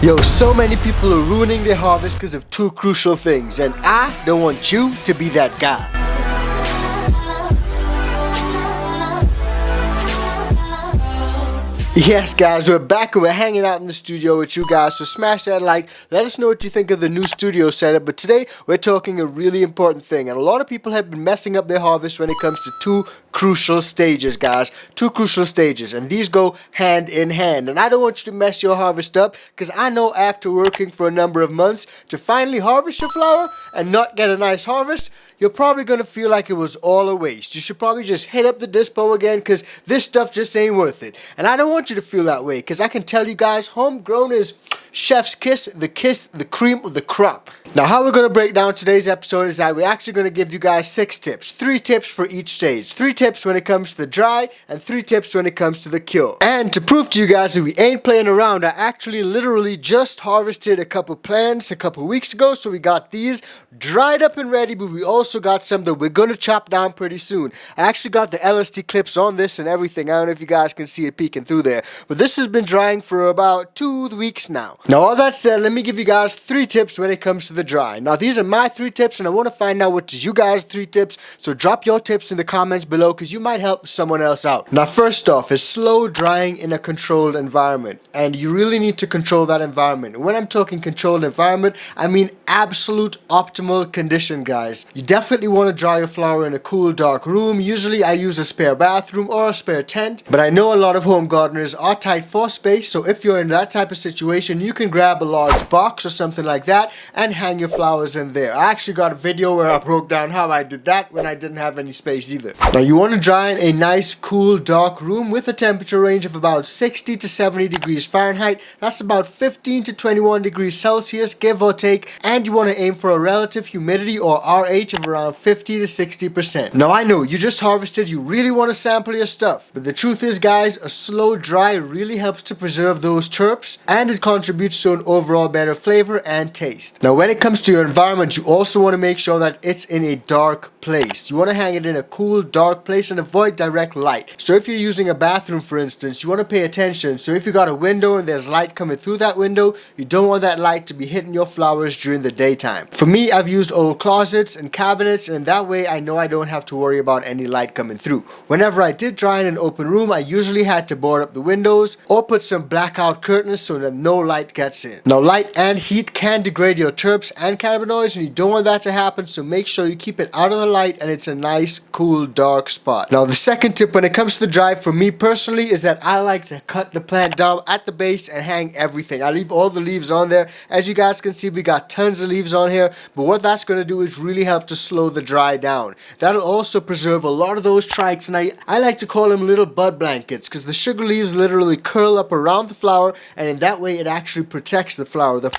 Yo, so many people are ruining their harvest because of two crucial things, and I don't want you to be that guy. Yes guys, we're back and we're hanging out in the studio with you guys, so smash that like, let us know what you think of the new studio setup. But today we're talking a really important thing, and a lot of people have been messing up their harvest when it comes to two crucial stages, guys. Two crucial stages, and these go hand in hand. And I don't want you to mess your harvest up, because I know after working for a number of months to finally harvest your flower and not get a nice harvest, you're probably going to feel like it was all a waste. You should probably just hit up the dispo again, because this stuff just ain't worth it. And I don't want you to feel that way, because I can tell you guys, homegrown is chef's kiss, the cream of the crop. Now, how we're going to break down today's episode is that we're actually going to give you guys 6 tips. 3 tips for each stage. 3 tips when it comes to the dry, and 3 tips when it comes to the cure. And to prove to you guys that we ain't playing around, I actually literally just harvested a couple plants a couple weeks ago. So we got these dried up and ready, but we also got some that we're going to chop down pretty soon. I actually got the LSD clips on this and everything. I don't know if you guys can see it peeking through there, but this has been drying for about 2 weeks now. Now, all that said, let me give you guys 3 tips when it comes to the dry. Now, these are my 3 tips, and I want to find out what is you guys' 3 tips. So drop your tips in the comments below, because you might help someone else out. Now, first off is slow drying in a controlled environment, and you really need to control that environment. And when I'm talking controlled environment, I mean absolute optimal condition, guys. You definitely want to dry your flower in a cool, dark room. Usually I use a spare bathroom or a spare tent, but I know a lot of home gardeners are tight for space, so if you're in that type of situation, you can grab a large box or something like that and hang your flowers in there. I actually got a video where I broke down how I did that when I didn't have any space either. Now, you want to dry in a nice, cool, dark room with a temperature range of about 60 to 70 degrees Fahrenheit. That's about 15 to 21 degrees Celsius, give or take, and you want to aim for a relative humidity or RH of around 50 to 60%. Now, I know you just harvested, you really want to sample your stuff, but the truth is, guys, a slow dry really helps to preserve those terps, and it contributes to an overall better flavor and taste. Now, when it comes to your environment, you also want to make sure that it's in a dark place. You want to hang it in a cool, dark place and avoid direct light. So if you're using a bathroom, for instance, you want to pay attention. So if you got a window and there's light coming through that window, you don't want that light to be hitting your flowers during the daytime. For me, I've used old closets and cabinets, and that way I know I don't have to worry about any light coming through. Whenever I did dry in an open room, I usually had to board up the windows or put some blackout curtains so that no light gets in. Now, light and heat can degrade your terps and cannabinoids, and you don't want that to happen, so make sure you keep it out of the light and it's a nice, cool, dark spot. Now, the second tip when it comes to the dry for me personally is that I like to cut the plant down at the base and hang everything. I leave all the leaves on there. As you guys can see, we got tons of leaves on here, but what that's going to do is really help to slow the dry down. That'll also preserve a lot of those trikes, and I like to call them little bud blankets, because the sugar leaves literally curl up around the flower, and in that way it actually protects the flower. The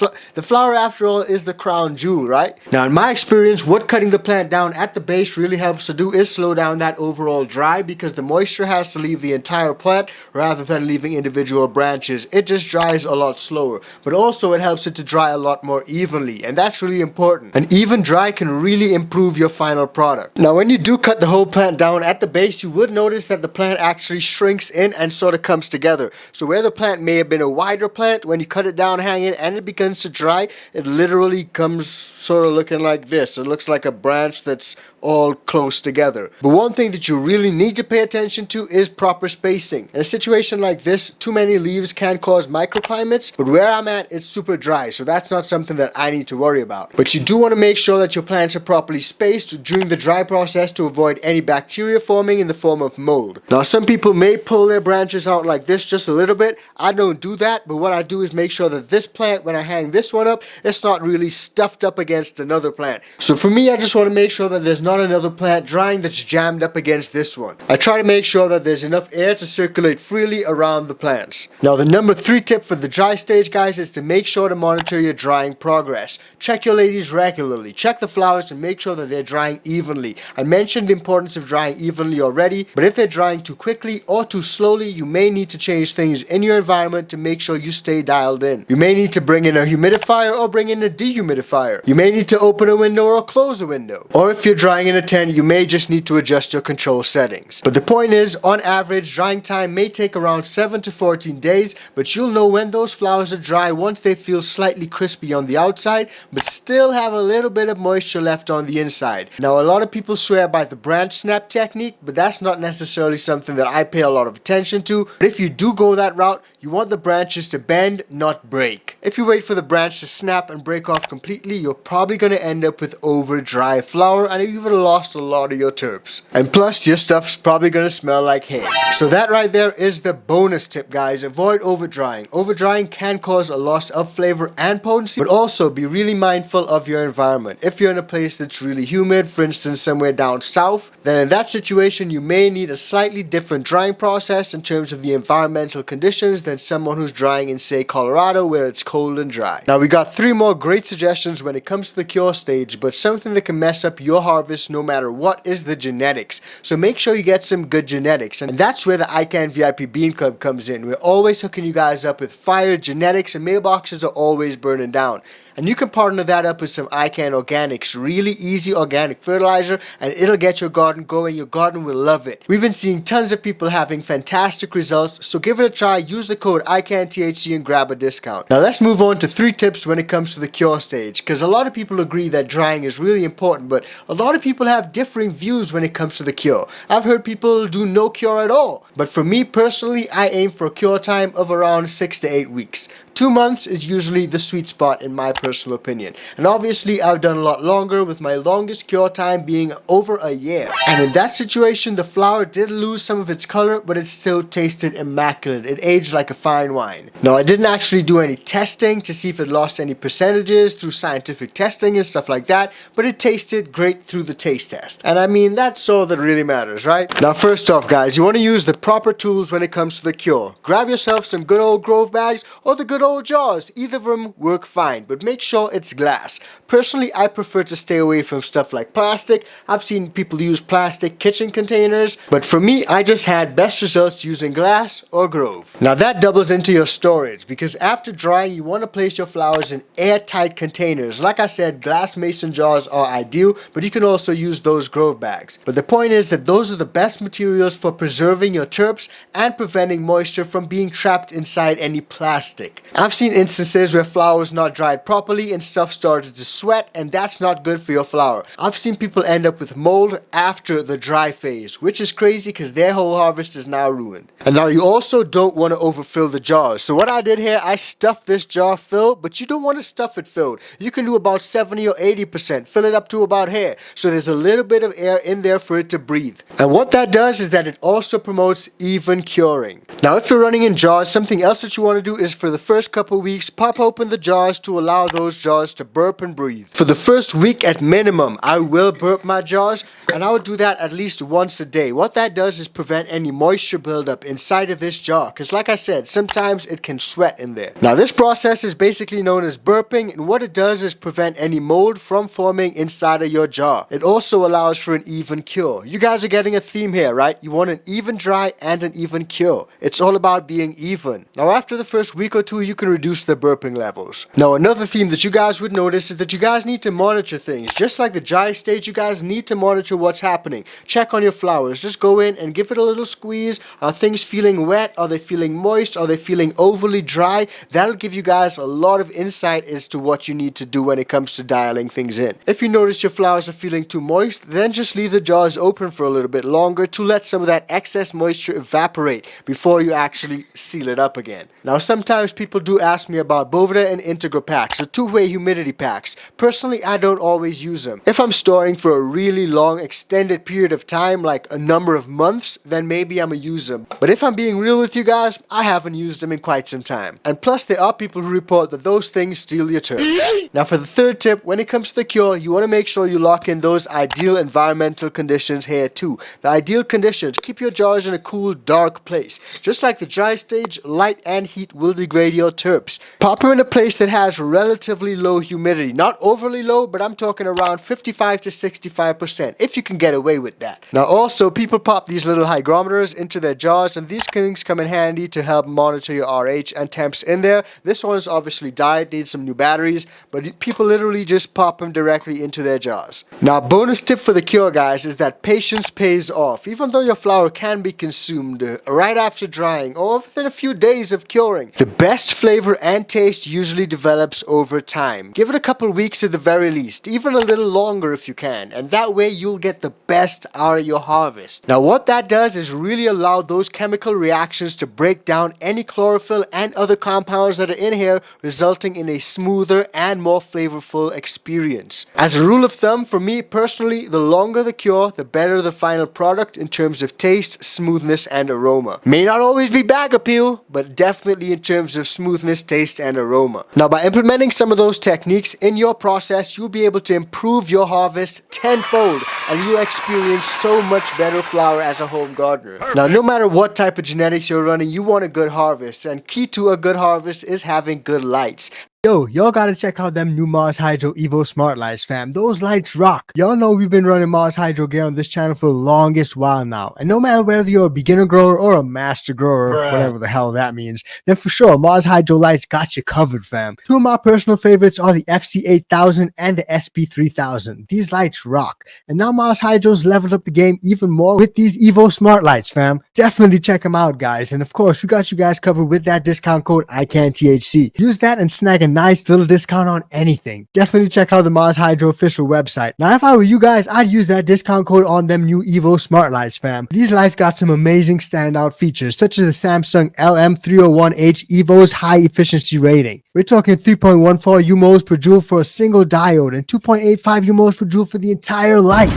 flower, after all, is the crown jewel, right? Now, in my experience, what cutting the plant down at the base really helps to do is slow down that overall dry, because the moisture has to leave the entire plant rather than leaving individual branches. It just dries a lot slower, but also it helps it to dry a lot more evenly, and that's really important. An even dry can really improve your final product. Now, when you do cut the whole plant down at the base, you would notice that the plant actually shrinks in and sort of comes together. So where the plant may have been a wider plant, when you cut it down, hang it, and it begins to dry, it literally comes sort of looking like this. It looks like a branch that's all close together. But one thing that you really need to pay attention to is proper spacing. In a situation like this, too many leaves can cause microclimates, but where I'm at, it's super dry, so that's not something that I need to worry about. But you do want to make sure that your plants are properly spaced during the dry process to avoid any bacteria forming in the form of mold. Now, some people may pull their branches out like this just a little bit. I don't do that, but what I do is make sure that this plant, when I hang this one up, it's not really stuffed up against another plant. So for me, I just want to make sure that there's not another plant drying that's jammed up against this one. I try to make sure that there's enough air to circulate freely around the plants. Now, the number 3 tip for the dry stage, guys, is to make sure to monitor your drying progress. Check your ladies regularly. Check the flowers and make sure that they're drying evenly. I mentioned the importance of drying evenly already, but if they're drying too quickly or too slowly, you may need to change things in your environment to make sure you stay dialed in. You may need to bring in a humidifier or bring in a dehumidifier dehumidifier. You may need to open a window or close a window. Or if you're drying in a tent, you may just need to adjust your control settings. But the point is, on average, drying time may take around 7 to 14 days, but you'll know when those flowers are dry once they feel slightly crispy on the outside, but still have a little bit of moisture left on the inside. Now, a lot of people swear by the branch snap technique, but that's not necessarily something that I pay a lot of attention to. But if you do go that route, you want the branches to bend, not break. If you wait for the branch to snap and break off completely, you're probably going to end up with over dry flower, and you've lost a lot of your terps. And plus, your stuff's probably going to smell like hay. So that right there is the bonus tip, guys. Avoid over drying. Over drying can cause a loss of flavor and potency, but also be really mindful of your environment. If you're in a place that's really humid, for instance somewhere down south, then in that situation you may need a slightly different drying process in terms of the environmental conditions than someone who's drying in, say, Colorado, where it's cold and dry. Now, we got 3 more great suggestions when it comes to the cure stage, but something that can mess up your harvest no matter what is the genetics. So make sure you get some good genetics, and that's where the iCan VIP Bean Club comes in. We're always hooking you guys up with fire genetics, and mailboxes are always burning down. And you can partner that up with some iCan Organics, really easy organic fertilizer, and it'll get your garden going. Your garden will love it. We've been seeing tons of people having fantastic results, so give it a try. Use the code icanthc and grab a discount. Now let's move on to 3 tips when it comes to the cure stage, because a lot of people agree that drying is really important, but a lot of people have differing views when it comes to the cure. I've heard people do no cure at all, but for me personally, I aim for a cure time of around 6 to 8 weeks. 2 months is usually the sweet spot in my personal opinion. And obviously I've done a lot longer, with my longest cure time being over a year. And in that situation, the flower did lose some of its color, but it still tasted immaculate. It aged like a fine wine. Now, I didn't actually do any testing to see if it lost any percentages through scientific testing and stuff like that, but it tasted great through the taste test. And I mean, that's all that really matters, right? Now, first off, guys, you want to use the proper tools when it comes to the cure. Grab yourself some good old Grove bags or the good old jars. Either of them work fine, but make sure it's glass. Personally, I prefer to stay away from stuff like plastic. I've seen people use plastic kitchen containers, but for me, I just had best results using glass or Grove. Now that doubles into your storage, because after drying, you want to place your flowers in airtight containers. Like I said, glass mason jars are ideal, but you can also use those Grove bags. But the point is that those are the best materials for preserving your terps and preventing moisture from being trapped inside any plastic. I've seen instances where flowers not dried properly and stuff started to sweat, and that's not good for your flower. I've seen people end up with mold after the dry phase, which is crazy because their whole harvest is now ruined. And now you also don't want to overfill the jars. So what I did here, I stuffed this jar filled, but you don't want to stuff it filled. You can do about 70 or 80%. Fill it up to about here, so there's a little bit of air in there for it to breathe. And what that does is that it also promotes even curing. Now, if you're running in jars, something else that you want to do is for the first couple weeks, pop open the jars to allow those jars to burp and breathe. For the first week at minimum, I will burp my jars, and I would do that at least once a day. What that does is prevent any moisture buildup inside of this jar, because like I said, sometimes it can sweat in there. Now, this process is basically known as burping, and what it does is prevent any mold from forming inside of your jar. It also allows for an even cure. You guys are getting a theme here, right? You want an even dry and an even cure. It's all about being even. Now, after the first week or two, you can reduce the burping levels. Now, another theme that you guys would notice is that you guys need to monitor things. Just like the dry stage, you guys need to monitor what's happening. Check on your flowers. Just go in and give it a little squeeze. Are things feeling wet? Are they feeling moist? Are they feeling overly dry? That'll give you guys a lot of insight as to what you need to do when it comes to dialing things in. If you notice your flowers are feeling too moist, then just leave the jars open for a little bit longer to let some of that excess moisture evaporate before you actually seal it up again. Now, sometimes people do ask me about Boveda and Integra packs, the two-way humidity packs. Personally, I don't always use them. If I'm storing for a really long extended period of time, like a number of months, then maybe I'm gonna use them. But if I'm being real with you guys, I haven't used them in quite some time. And plus, there are people who report that those things steal your terps. Now, for the third tip, when it comes to the cure, you want to make sure you lock in those ideal environmental conditions here too. The ideal conditions: keep your jars in a cool, dark place. Just like the dry stage, light and heat will degrade your your terps. Pop them in a place that has relatively low humidity. Not overly low, but I'm talking around 55 to 65%, if you can get away with that. Now also, people pop these little hygrometers into their jars, and these things come in handy to help monitor your RH and temps in there. This one is obviously died, needs some new batteries, but people literally just pop them directly into their jars. Now, bonus tip for the cure, guys, is that patience pays off. Even though your flower can be consumed right after drying or within a few days of curing, the best flavor and taste usually develops over time. Give it a couple weeks at the very least, even a little longer if you can, and that way you'll get the best out of your harvest. Now, what that does is really allow those chemical reactions to break down any chlorophyll and other compounds that are in here, resulting in a smoother and more flavorful experience. As a rule of thumb, for me personally, the longer the cure, the better the final product in terms of taste, smoothness, and aroma. May not always be bag appeal, but definitely in terms of smoothness, taste, and aroma. Now, by implementing some of those techniques in your process, you'll be able to improve your harvest tenfold, and you'll experience so much better flower as a home gardener. Now, no matter what type of genetics you're running, you want a good harvest, and key to a good harvest is having good lights. Yo, y'all gotta check out them new Mars Hydro Evo Smart Lights, fam. Those lights rock. Y'all know we've been running Mars Hydro gear on this channel for the longest while now. And no matter whether you're a beginner grower or a master grower, whatever the hell that means, then for sure, Mars Hydro Lights got you covered, fam. Two of my personal favorites are the FC8000 and the SP3000. These lights rock. And now Mars Hydro's leveled up the game even more with these Evo Smart Lights, fam. Definitely check them out, guys. And of course, we got you guys covered with that discount code icanthc. Use that and snag a nice little discount on anything. Definitely check out the Mars Hydro official website. Now, if I were you guys, I'd use that discount code on them new Evo Smart Lights, fam. These lights got some amazing standout features, such as the Samsung LM301H Evo's high efficiency rating. We're talking 3.14 UMOs per joule for a single diode and 2.85 UMOs per joule for the entire light.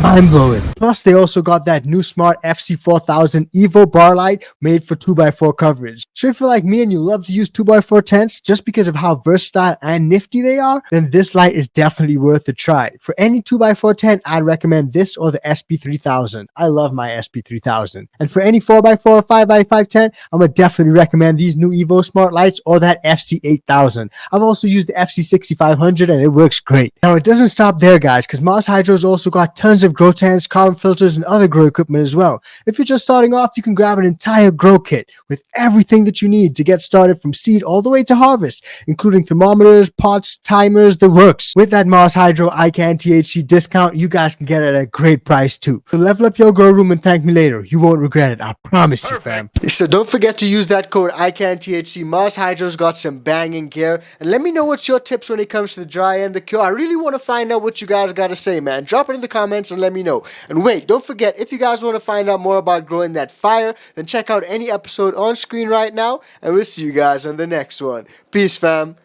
Mind-blowing. Plus, they also got that new smart FC4000 Evo bar light made for 2x4 coverage. So if you're like me and you love to use 2x4 tents just because of how versatile and nifty they are, then this light is definitely worth a try. For any 2x4 tent, I'd recommend this or the SP3000. I love my SP3000. And for any 4x4 or 5x5 tent, I'm gonna definitely recommend these new Evo smart lights or that FC8000. I've also used the FC6500 and it works great. Now, it doesn't stop there, guys, because Mars Hydro's also got tons of grow tents, carbon filters, and other grow equipment as well. If you're just starting off, you can grab an entire grow kit with everything that you need to get started from seed all the way to harvest, including thermometers, pots, timers, the works. With that Mars Hydro iCanTHC discount, you guys can get it at a great price too. So level up your grow room and thank me later. You won't regret it, I promise you, fam. So don't forget to use that code iCanTHC. Mars Hydro's got some banging gear, and let me know what's your tips when it comes to the dry and the cure. I really want to find out what you guys got to say, man. Drop it in the comments and let me know. And wait, don't forget, if you guys want to find out more about growing that fire, then check out any episode on screen right now, and we'll see you guys on the next one. Peace, fam.